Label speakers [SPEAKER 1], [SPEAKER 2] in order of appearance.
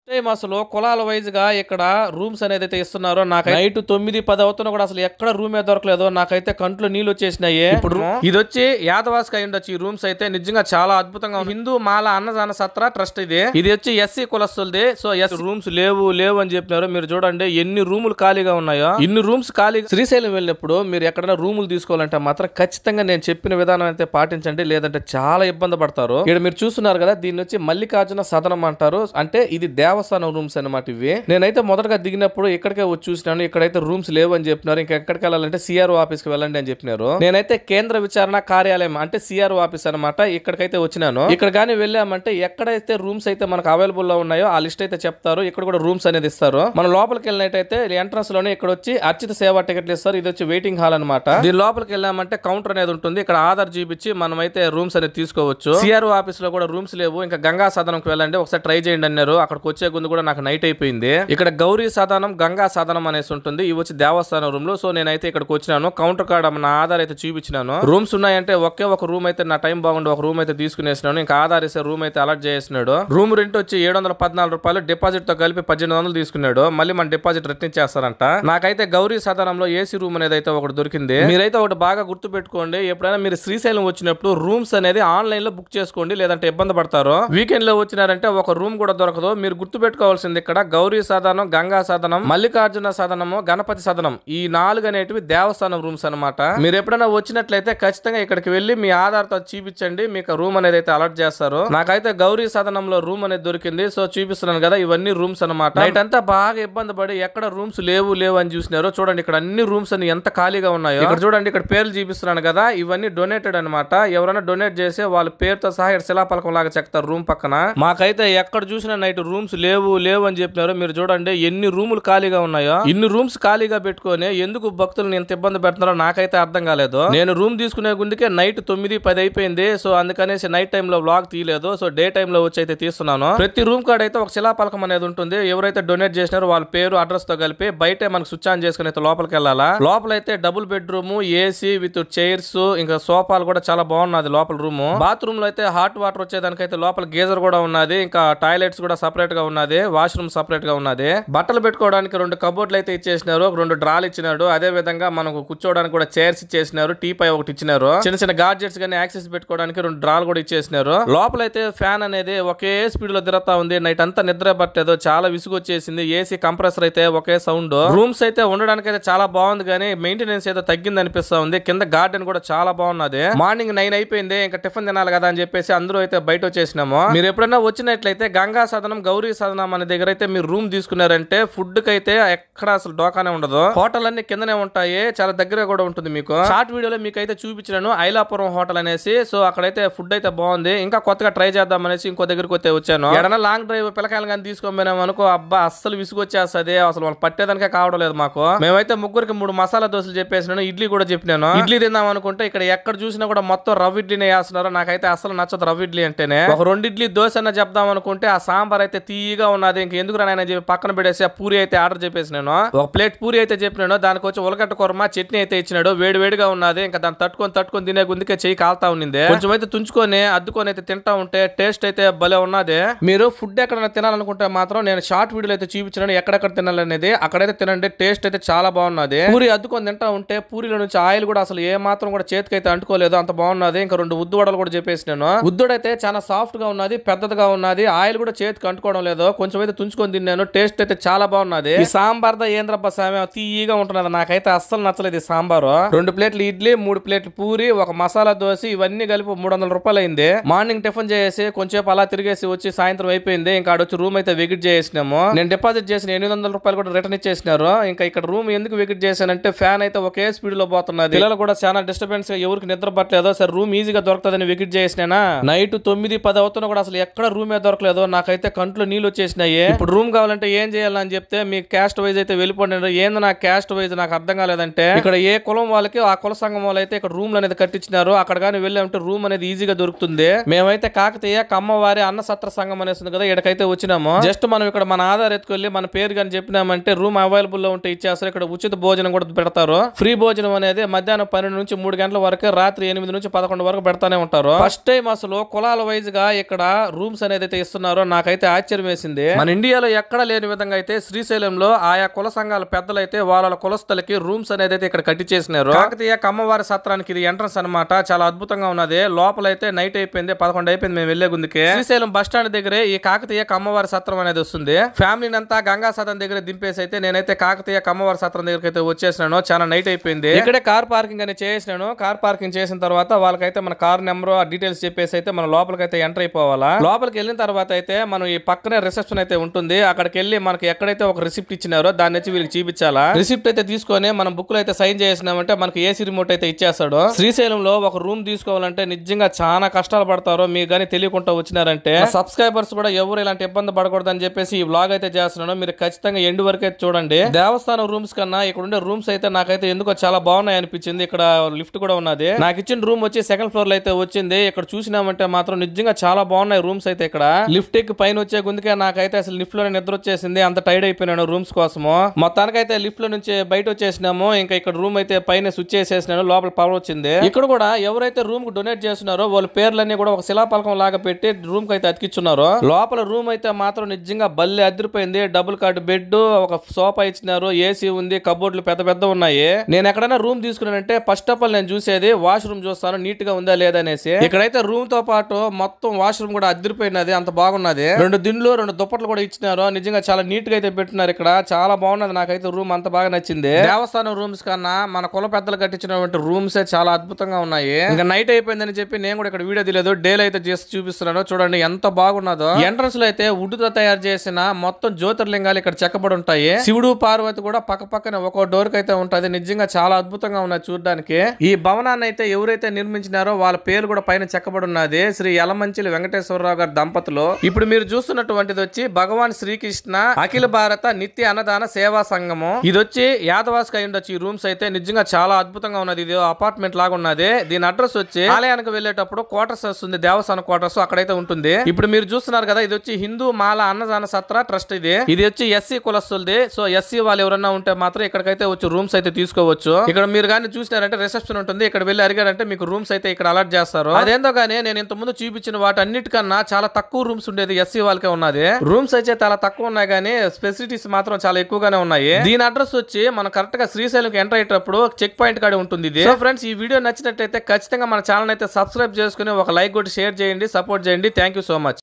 [SPEAKER 1] Time అసలు కులాల wise గా ఇక్కడ రూమ్స్ అనేది ఇస్తున్నారో నాకు నైట్ 9-10 అవుతున్నా కూడా అసలు ఎక్కడ రూమే దొరకలేదు. నాకైతే కంట్లో నీళ్ళు వచ్చేసినాయి. ఇప్పుడు ఇది వచ్చి యాదవాస్ అయి ఉండొచ్చు. ఈ రూమ్స్ అయితే నిజంగా చాలా అద్భుతంగా హిందూ మాల అన్నదాన సత్ర ట్రస్ట్ ఇది వచ్చి ఎస్సీ కులస్తులది. సో ఎస్ రూమ్స్ లేవు అని చెప్పినారు. మీరు చూడండి ఎన్ని రూములు ఖాళీగా ఉన్నాయో. ఇన్ని రూమ్స్ ఖాళీగా శ్రీశైలం వెళ్ళినప్పుడు మీరు ఎక్కడైనా రూములు తీసుకోవాలంటే మాత్రం ఖచ్చితంగా నేను చెప్పిన విధానం అయితే పాటించండి, లేదంటే చాలా ఇబ్బంది పడతారు. ఇక్కడ మీరు చూస్తున్నారు కదా, దీన్ని వచ్చి మల్లికార్జున సదనం అంటారు. అంటే ఇది దేవస్థానం రూమ్స్ అన్నమాట ఇవి. నేనైతే మొదటగా దిగినప్పుడు ఇక్కడికే వచ్చి చూసినాను. ఇక్కడైతే రూమ్స్ లేవు అని చెప్పినారు. ఇంకా ఎక్కడికి వెళ్ళాలంటే సిఆర్ఓ ఆఫీస్ కి వెళ్ళండి అని చెప్పినారు. నేనైతే కేంద్ర విచారణ కార్యాలయం అంటే సిఆర్ఓ ఆఫీస్ అనమాట ఇక్కడికైతే వచ్చినాను. ఇక్కడ కానీ వెళ్ళామంటే ఎక్కడైతే రూమ్స్ అయితే మనకు అవైలబుల్ లో ఉన్నాయో ఆ లిస్ట్ అయితే చెప్తారు. ఇక్కడ కూడా రూమ్స్ అనేది ఇస్తారు. మనం లోపలికి వెళ్ళినట్టయితే ఎంట్రన్స్ లోనే ఇక్కడ వచ్చి అర్చిత సేవా టికెట్లు ఇస్తారు. ఇది వచ్చి వెయిటింగ్ హాల్ అనమాట. దీని లోపలికి వెళ్ళామంటే కౌంటర్ అనేది ఉంటుంది. ఇక్కడ ఆధార్ చూపించి మనం అయితే రూమ్స్ అనేది తీసుకోవచ్చు. సిఆర్ఓ ఆఫీస్ లో కూడా రూమ్స్ లేవు. ఇంకా గంగా సదనంకి వెళ్ళండి, ఒకసారి ట్రై చేయండి అన్నారు. అక్కడికి వచ్చే ముందు కూడా నాకు నైట్ అయిపోయింది. ఇక్కడ గౌరీ సదనం, గంగా సదనం అనేసి ఉంటుంది. ఇవి వచ్చి దేవస్థానం రూమ్ లో. సో నేనైతే ఇక్కడికి వచ్చినాను. కౌంటర్ కార్డ్ నా ఆధార్ అయితే చూపించినాను. రూమ్స్ ఉన్నాయంటే ఒకే ఒక రూమ్ అయితే నా టైం బాగుండి ఒక రూమ్ అయితే తీసుకునేసినాను. ఇంకా ఆధార్ ఇస్తే రూమ్ అయితే అలర్ట్ చేసినాడు. రూమ్ రెంట్ వచ్చి 714 రూపాయలు, డిపాజిట్ తో కలిపి 1800 తీసుకున్నాడు. మళ్ళీ మన డిపాజిట్ రిటర్న్ చేస్తారంట. నాకైతే గౌరీ సదనంలో ఏసీ రూమ్ అనేది అయితే ఒకటి దొరికింది. మీరైతే ఒకటి బాగా గుర్తు పెట్టుకోండి, ఎప్పుడైనా మీరు శ్రీశైలం వచ్చినప్పుడు రూమ్స్ అనేది ఆన్లైన్ లో బుక్ చేసుకోండి, లేదంటే ఇబ్బంది పడతారు. వీకెండ్ లో వచ్చినారంటే ఒక రూమ్ కూడా దొరకదు. మీరు గుర్తు పెట్టుకోవాల్సింది ఇక్కడ గౌరీ సదనం, గంగా సదనం, మల్లికార్జున సదనము, గణపతి సదనం, ఈ 4 అనేటివి దేవస్థానం రూమ్స్ అనమాట. మీరు ఎప్పుడైనా వచ్చినట్లయితే ఖచ్చితంగా ఇక్కడికి వెళ్ళి మీ ఆధార్ తో చూపించండి, మీకు రూమ్ అనేది అయితే అలర్ట్ చేస్తారు. నాకైతే గౌరీ సదనంలో రూమ్ అనేది దొరికింది. సో చూపిస్తున్నాను కదా, ఇవన్నీ రూమ్స్ అనమాట. నైట్ అంతా బాగా ఇబ్బంది పడి ఎక్కడ రూమ్స్ లేవు అని చూసినారు. చూడండి ఇక్కడ అన్ని రూమ్స్ అని ఎంత ఖాళీగా ఉన్నాయో. ఇక్కడ చూడండి, ఇక్కడ పేర్లు చూపిస్తున్నాను కదా, ఇవన్నీ డొనేటెడ్ అనమాట. ఎవరైనా డొనేట్ చేస్తే వాళ్ళ పేరుతో సహా ఇక్కడ శిలాపలకం లాగా చెక్తారు రూమ్ పక్కన. మాకైతే ఎక్కడ చూసినా నైట్ రూమ్స్ లేవు అని చెప్పినారు. మీరు చూడండి ఎన్ని రూములు ఖాళీగా ఉన్నాయో. ఇన్ని రూమ్స్ ఖాళీగా పెట్టుకొని ఎందుకు భక్తులను ఎంత ఇబ్బంది పెడుతున్నారో నాకైతే అర్థం కాలేదు. నేను రూమ్ తీసుకునే గుండికే నైట్ 9-10 అయిపోయింది. సో అందుకనేసి నైట్ టైమ్ లో వ్లాగ్ తీయలేదు. సో డే టైమ్ లో వచ్చి అయితే తీస్తున్నాను. ప్రతి రూమ్ కాడ అయితే ఒక శిలాపలకం అనేది ఉంటుంది. ఎవరైతే డొనేట్ చేసినారో వాళ్ళ పేరు, అడ్రస్ తో కలిపి బయట మనకు స్విచ్ ఆన్ చేసుకుని అయితే లోపలికి వెళ్ళాలా. లోపల అయితే double bedroom, AC with chairs, ఇంకా సోఫాలు కూడా చాలా బాగున్నది లోపల రూమ్. బాత్రూమ్ లో అయితే హాట్ వాటర్ వచ్చేదానికైతే లోపల గీజర్ కూడా ఉన్నది. ఇంకా టాయిలెట్స్ కూడా సపరేట్ గా ఉన్నది, వాష్రూమ్ సపరేట్ గా ఉన్నది. బట్టలు పెట్టుకోవడానికి 2 కబోర్డ్లు అయితే ఇచ్చేసినారు, 2 డ్రాలు ఇచ్చినాడు. అదే విధంగా మనకు కూర్చోవడానికి కూడా చైర్స్ ఇచ్చేసినారు, టీ పై ఒకటి ఇచ్చినారు. చిన్న చిన్న గాడ్జెట్స్ గానీ యాక్సెస్ పెట్టుకోవడానికి 2 డ్రాలు కూడా ఇచ్చేసినారు. లోపల అయితే ఫ్యాన్ అనేది ఒకే స్పీడ్ లో తిరుగుతా ఉంది. నైట్ అంతా నిద్ర పట్టేదో, చాలా విసుగు వచ్చేసింది. ఏసీ కంప్రెసర్ అయితే ఒకే సౌండ్. రూమ్స్ అయితే ఉండడానికి అయితే చాలా బాగుంది, కానీ మెయింటెనెన్స్ ఏదో తగ్గింది అనిపిస్తా ఉంది. కింద గార్డెన్ కూడా చాలా బాగున్నది. మార్నింగ్ 9 అయిపోయింది, ఇంకా టిఫిన్ తినాలి కదా అని చెప్పేసి అందరూ అయితే బయట వచ్చేసినాము. మీరు ఎప్పుడైనా వచ్చినట్లయితే గంగా సదనం, గౌరీ సదనం అనే దగ్గర అయితే మీరు రూమ్ తీసుకున్నారంటే ఫుడ్ కి అయితే ఎక్కడ అసలు డోకానే ఉండదు. హోటల్ అన్ని కిందనే ఉంటాయి, చాలా దగ్గర కూడా ఉంటుంది. మీకు షార్ట్ వీడియోలో మీకు అయితే చూపించాను ఐలాపురం హోటల్ అనేసి. సో అక్కడైతే ఫుడ్ అయితే బాగుంది. ఇంకా కొత్తగా ట్రై చేద్దాం అనేసి ఇంకో దగ్గరకు అయితే వచ్చాను. ఏదైనా లాంగ్ డ్రైవ్ పిల్లకాయలు కానీ తీసుకొని అనుకో, అబ్బా అస్సలు విసుగు వచ్చేస్తుంది. అసలు వాళ్ళు పట్టేదానికే కావడం లేదు మాకు. మేమైతే ముగ్గురికి 3 మసాలా దోశలు చెప్పేసినాను, ఇడ్లీ కూడా చెప్పినాను. ఇడ్లీ తిందాం అనుకుంటే ఇక్కడ ఎక్కడ చూసినా కూడా మొత్తం రవ్వ ఇడ్లీనే వేస్తున్నారు. నాకైతే అసలు నచ్చదు రవ్వ ఇడ్లీ అంటేనే. ఒక 2 ఇడ్లీ దోశ అన్న చెప్దాం అనుకుంటే ఆ సాంబార్ అయితే తీయగా ఉన్నది. ఇంక ఎందుకు రాయన చెప్పి పక్కన పెట్టేసి ఆ పూరి అయితే ఆర్డర్ చెప్పేసినాను. ఒక ప్లేట్ పూరి అయితే చెప్పినాను, దానికి వచ్చి ఉలగడ్డ కూరమ చట్నీ అయితే ఇచ్చినాడు. వేడిగా ఉన్నది. ఇంకా దాన్ని తట్టుకొని తినే గుందుకే చెయ్యి కాలుతా ఉన్నింది. కొంచెం అయితే తుంచుకొని అద్దుకొని అయితే తింటా ఉంటే టేస్ట్ అయితే భలే ఉన్నది. మీరు ఫుడ్ ఎక్కడైనా తినాలనుకుంటే మాత్రం నేను షార్ట్ వీడియోలో అయితే చూపించాను ఎక్కడెక్కడ తినాలనేది. అక్కడైతే తినండి, టేస్ట్ అయితే చాలా బాగున్నది. పూరి అద్దుకొని తింటా ఉంటే పూరిలో నుంచి ఆయిల్ కూడా అసలు ఏ మాత్రం కూడా చేతికి అయితే అంటుకోలేదు, అంత బాగున్నది. ఇంకా 2 ఉద్దు వడలు కూడా చెప్పేసినాను. ఉద్దుడైతే చాలా సాఫ్ట్ గా ఉన్నది, పెద్దదిగా ఉన్నది, ఆయిల్ కూడా చేతికి అంటుకోవడం లేదు. కొంచెం అయితే తుంచుకొని తిన్నాను, టేస్ట్ అయితే చాలా బాగున్నది. ఈ సాంబార్ దా ఏంద్రబ్బా సామె తీయగా ఉంటున్నది, నాకైతే అస్సలు నచ్చలేదు ఈ సాంబారు. 2 ప్లేట్లు ఇడ్లీ, 3 ప్లేట్లు పూరి, ఒక మసాలా దోశ, ఇవన్నీ కలిపి 300 రూపాయలు అయింది. మార్నింగ్ టిఫిన్ చేసి కొంచెం అలా తిరిగేసి వచ్చి సాయంత్రం అయిపోయింది. ఇంకా ఆడొచ్చి రూమ్ అయితే విజిట్ చేసినాము. నేను డిపాజిట్ చేసిన 800 రూపాయలు కూడా రిటర్న్ ఇచ్చేసినారు. ఇంకా ఇక్కడ రూమ్ ఎందుకు విజిట్ చేశానంటే ఫ్యాన్ అయితే ఒకే స్పీడ్ లో పోతున్నది. పిల్లలు కూడా చాలా డిస్టర్బెన్స్, ఎవరికి నిద్ర పట్టలేదు. సరే రూమ్ ఈజీగా దొరుకుతుందని విజిట్ చేసినా నైట్ 9-10 అవుతున్నా కూడా అసలు ఎక్కడ రూమే దొరకలేదు. నాకైతే కంట్లో నీళ్ళు వచ్చేసినాయి. ఇప్పుడు రూమ్ కావాలంటే ఏం చేయాలని చెప్తే మీ క్యాస్ట్ వైజ్ అయితే వెళ్ళిపోండి. ఏంది నా క్యాస్ట్ వైజ్ నాకు అర్థం కాలేదంటే, ఇక్కడ ఏ కులం వాళ్ళకి ఆ కుల సంఘం వాళ్ళు అయితే ఇక్కడ రూమ్ అనేది కట్టించినారు. అక్కడ కానీ వెళ్ళామంటే రూమ్ అనేది ఈజీగా దొరుకుతుంది. మేమైతే కాకతీయ కమ్మవారి అన్న సత్ర సంఘం అనేసి కదా ఇక్కడికైతే వచ్చినాము. జస్ట్ మనం ఇక్కడ మన ఆధార్ ఎత్తుకెళ్ళి మన పేరు కానీ చెప్పినామంటే రూమ్ అవైలబుల్ లో ఉంటే ఇచ్చేస్తారు. ఇక్కడ ఉచిత భోజనం కూడా పెడతారు. ఫ్రీ భోజనం అనేది మధ్యాహ్నం 12 నుంచి 3 గంటల వరకు, రాత్రి 8 నుంచి 11 వరకు పెడతానే ఉంటారు. ఫస్ట్ టైం అసలు కులాల వైజ్ గా ఇక్కడ రూమ్స్ అనేది అయితే ఇస్తున్నారు. నాకైతే ఆశ్చర్యం వేసింది. మన ఇండియాలో ఎక్కడ లేని విధంగా అయితే శ్రీశైలంలో ఆయా కుల సంఘాల పెద్దలైతే వాళ్ళ కులస్తులకి రూమ్స్ అనేది అయితే ఇక్కడ కట్టి చేసినారు. కాకతీయ కమ్మవారి సత్రానికి ఇది ఎంట్రన్స్ అన్నమాట. చాలా అద్భుతంగా ఉన్నది. లోపలైతే నైట్ అయిపోయింది, 11 అయిపోయింది మేము వెళ్లే గుందుకే. శ్రీశైలం బస్ స్టాండ్ దగ్గరే ఈ కాకతీయ కమ్మవారి సత్రం అనేది వస్తుంది. ఫ్యామిలీని అంతా గంగా సదన్ దగ్గర దింపేసి అయితే నేనైతే కాకతీయ కమ్మవారి సత్రం దగ్గరికి అయితే వచ్చేసినాను. చాలా నైట్ అయిపోయింది. ఇక్కడే కార్ పార్కింగ్ అనేది చేసినాను. కార్ పార్కింగ్ చేసిన తర్వాత వాళ్ళకైతే మన కార్ నెంబర్ ఆ డీటెయిల్స్ చెప్పేసి అయితే మనం లోపలికైతే ఎంటర్ అయిపోవాలా. లోపలికి వెళ్ళిన తర్వాత అయితే మనం ఈ పక్కనే రిసెప్షన్ అయితే ఉంటుంది. అక్కడికి వెళ్ళి మనకి ఎక్కడైతే ఒక రిసిప్ట్ ఇచ్చినారో దాన్ని వచ్చి వీళ్ళకి చూపించాలా. రిసిప్ట్ అయితే తీసుకొని మనం బుక్ లో అయితే సైన్ చేసినామంటే మనకి ఏసీ రిమోట్ అయితే ఇచ్చేస్తాడు. శ్రీశైలంలో ఒక రూమ్ తీసుకోవాలంటే నిజంగా చాలా కష్టాలు పడతారు. మీకు కానీ తెలియకుండా వచ్చినారంటే సబ్స్క్రైబర్స్ కూడా ఎవరు ఇలాంటి ఇబ్బంది పడకూడదు అని చెప్పేసి ఈ వ్లాగ్ అయితే చేస్తున్నాను. మీరు ఖచ్చితంగా ఎండ్ వరకు అయితే చూడండి. దేవస్థానం రూమ్స్ కన్నా ఇక్కడ ఉండే రూమ్స్ అయితే నాకైతే ఎందుకో చాలా బాగున్నాయి అనిపించింది. ఇక్కడ లిఫ్ట్ కూడా ఉన్నది. నాకు ఇచ్చిన రూమ్ వచ్చి సెకండ్ ఫ్లోర్ లో అయితే వచ్చింది. ఇక్కడ చూసినామంటే మాత్రం నిజంగా చాలా బాగున్నాయి రూమ్స్ అయితే. ఇక్కడ లిఫ్ట్ ఎక్కి పైన వచ్చే గుందుకే నాకైతే అసలు లిఫ్ట్ లోనే నిద్ర వచ్చేసింది. అంత టైర్డ్ అయిపోయినాను రూమ్స్ కోసము. మొత్తానికైతే లిఫ్ట్ లో నుంచి బయట వచ్చేసినాము. ఇంకా ఇక్కడ రూమ్ అయితే పైన స్విచ్ చేసేసినాను. లోపల పవర్ వచ్చింది. ఇక్కడ కూడా ఎవరైతే రూమ్ కు డొనేట్ చేస్తున్నారో వాళ్ళ పేర్లన్నీ కూడా ఒక శిలాపలకం లాగా పెట్టి రూమ్ కి అయితే అతికిచ్చున్నారు. లోపల రూమ్ అయితే మాత్రం నిజంగా బల్లి అదిరిపోయింది. డబుల్ కార్డ్ బెడ్, ఒక సోఫా ఇచ్చినారు, ఏసీ ఉంది, కబోర్డ్లు పెద్ద పెద్ద ఉన్నాయి. నేను ఎక్కడైనా రూమ్ తీసుకున్నానంటే ఫస్ట్ ఆఫ్ ఆల్ నేను చూసేది వాష్రూమ్ చూస్తాను నీట్ గా ఉందా లేదా అనేసి. ఇక్కడైతే రూమ్ తో పాటు మొత్తం వాష్రూమ్ కూడా అదిరిపోయినది. అంత బాగున్నది. 2 దిండ్లు 2 దుప్పట్లు కూడా ఇచ్చినారు. నిజంగా చాలా నీట్ గా అయితే పెట్టినారు. ఇక్కడ చాలా బాగున్నది. నాకైతే రూమ్ అంత బాగా నచ్చింది. దేవస్థానం రూమ్స్ కన్నా మన కుల పెద్దలు కట్టించినటువంటి రూమ్స్ చాలా అద్భుతంగా ఉన్నాయి. ఇంకా నైట్ అయిపోయిందని చెప్పి నేను కూడా ఇక్కడ వీడియో తీయలేదు. డేలో అయితే చేసి చూపిస్తున్నాను. చూడండి ఎంత బాగున్నదో. ఎంట్రన్స్ లో అయితే వుడ్ తో తయారు చేసిన మొత్తం జ్యోతిర్లింగాలు ఇక్కడ చెక్కబడి ఉంటాయి. శివుడు పార్వతి కూడా పక్క పక్కన ఒక్కో డోర్ కి అయితే ఉంటది. నిజంగా చాలా అద్భుతంగా ఉన్నాయి చూడడానికి. ఈ భవనాన్ని అయితే ఎవరైతే నిర్మించినారో వాళ్ళ పేరు కూడా పైన చెక్కబడి ఉన్నది. శ్రీ యలమంచిలి వెంకటేశ్వరరావు గారి దంపతులు. ఇప్పుడు మీరు చూస్తున్నటువంటిది వచ్చి భగవాన్ శ్రీకృష్ణ అఖిల భారత నిత్య అన్నదాన సేవా సంఘము. ఇది వచ్చి యాదవాస్ అయి ఉండొచ్చు. ఈ రూమ్స్ అయితే నిజంగా చాలా అద్భుతంగా ఉన్నది. ఇది అపార్ట్మెంట్ లాగా ఉన్నది. దీని అడ్రస్ వచ్చి ఆలయానికి వెళ్ళేటప్పుడు క్వార్టర్స్ వస్తుంది. దేవస్థాన క్వార్టర్స్ అక్కడైతే ఉంటుంది. ఇప్పుడు మీరు చూస్తున్నారు కదా, ఇది వచ్చి హిందూ మాల అన్నదాన సత్ర ట్రస్ట్. ఇది వచ్చి ఎస్సీ కులస్తులది. సో ఎస్సీ వాళ్ళు ఎవరన్నా ఉంటే మాత్రం ఇక్కడికైతే వచ్చి రూమ్స్ అయితే తీసుకోవచ్చు. ఇక్కడ మీరు కానీ చూసినారంటే రిసెప్షన్ ఉంటుంది. ఇక్కడ వెళ్ళి అడిగారంటే మీకు రూమ్స్ అయితే ఇక్కడ అలాట్ చేస్తారు. అదేందో కానీ నేను ఇంత ముందు చూపించిన వాటి అన్నిటికన్నా చాలా తక్కువ రూమ్స్ ఉండేది ఎస్సీ వాళ్ళకే ఉన్నది. రూమ్స్ అయితే చాలా తక్కువ ఉన్నాయి కానీ ఫెసిలిటీస్ మాత్రం చాలా ఎక్కువగానే ఉన్నాయి. దీని అడ్రస్ వచ్చి మనం కరెక్ట్ గా శ్రీశైలంకి ఎంటర్ అయ్యేటప్పుడు చెక్ పాయింట్ కాడే ఉంటుంది ఇది. సో ఫ్రెండ్స్, ఈ వీడియో నచ్చినట్లయితే ఖచ్చితంగా మన ఛానల్ అయితే సబ్స్క్రైబ్ చేసుకుని ఒక లైక్ కొట్టి షేర్ చేయండి, సపోర్ట్ చేయండి. Thank you so much.